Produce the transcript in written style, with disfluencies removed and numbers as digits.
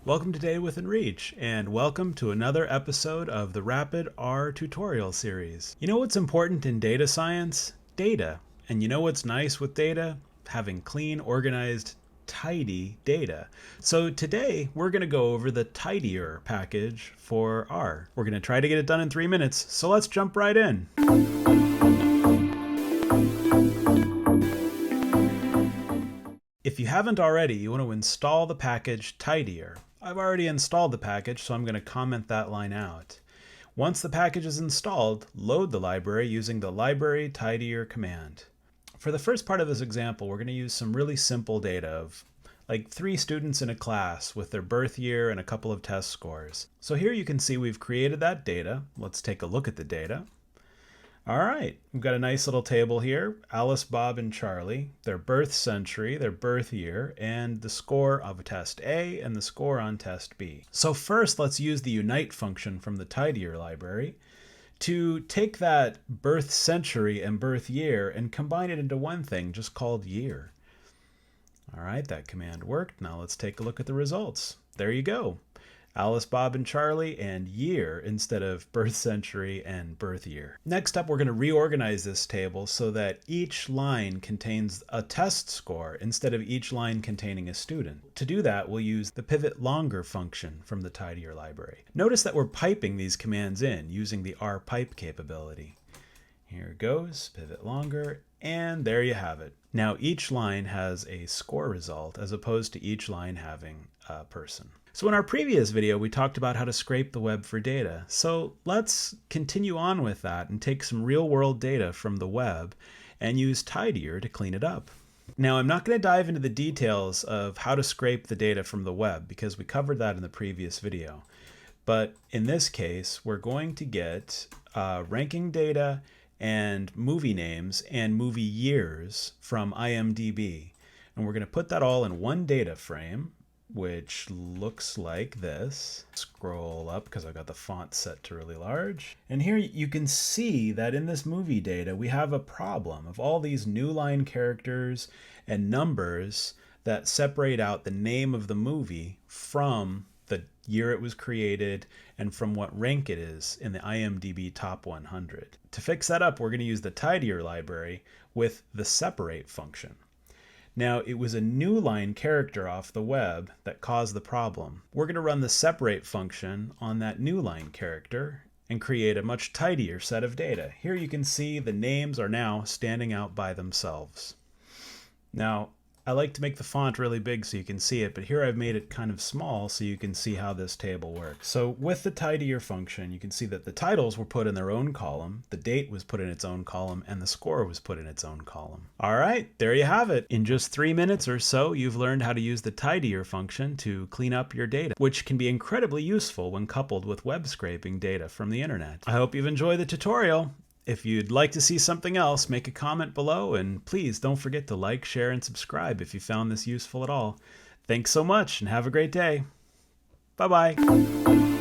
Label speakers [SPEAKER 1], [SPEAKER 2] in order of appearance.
[SPEAKER 1] Welcome to Data Within Reach, and welcome to another episode of the Rapid R tutorial series. You know what's important in data science? Data. And you know what's nice with data? Having clean, organized, tidy data. So today we're going to go over the tidyr package for R. We're going to try to get it done in 3 minutes, so let's jump right in. If you haven't already, you want to install the package tidyr. I've already installed the package, so I'm going to comment that line out. Once the package is installed, load the library using the library tidyr command. For the first part of this example, we're going to use some really simple data of like 3 students in a class with their birth year and a couple of test scores. So here you can see we've created that data. Let's take a look at the data. All right, we've got a nice little table here. Alice, Bob, and Charlie, their birth century, their birth year, and the score of test A and the score on test B. So first, let's use the unite function from the tidyr library to take that birth century and birth year and combine it into one thing just called year. All right, that command worked. Now let's take a look at the results. There you go. Alice, Bob, and Charlie, and year instead of birth century and birth year. Next up, we're going to reorganize this table so that each line contains a test score instead of each line containing a student. To do that, we'll use the pivot longer function from the tidyr library. Notice that we're piping these commands in using the rpipe capability. Here it goes, pivot longer, and there you have it. Now each line has a score result as opposed to each line having a person. So in our previous video, we talked about how to scrape the web for data. So let's continue on with that and take some real-world data from the web and use tidyr to clean it up. Now, I'm not going to dive into the details of how to scrape the data from the web because we covered that in the previous video. But in this case, we're going to get ranking data and movie names and movie years from IMDb. And we're going to put that all in one data frame, which looks like this. Scroll up because I've got the font set to really large. And here you can see that in this movie data, we have a problem of all these new line characters and numbers that separate out the name of the movie from the year it was created and from what rank it is in the IMDb Top 100. To fix that up, we're going to use the tidyr library with the separate function. Now, it was a new line character off the web that caused the problem. We're going to run the separate function on that new line character and create a much tidier set of data. Here you can see the names are now standing out by themselves. Now, I like to make the font really big so you can see it, but here I've made it kind of small so you can see how this table works. So with the tidyr function, you can see that the titles were put in their own column, the date was put in its own column, and the score was put in its own column. All right, there you have it. In just 3 minutes or so, you've learned how to use the tidyr function to clean up your data, which can be incredibly useful when coupled with web scraping data from the internet. I hope you've enjoyed the tutorial. If you'd like to see something else, make a comment below, and please don't forget to like, share, and subscribe if you found this useful at all. Thanks so much, and have a great day. Bye-bye.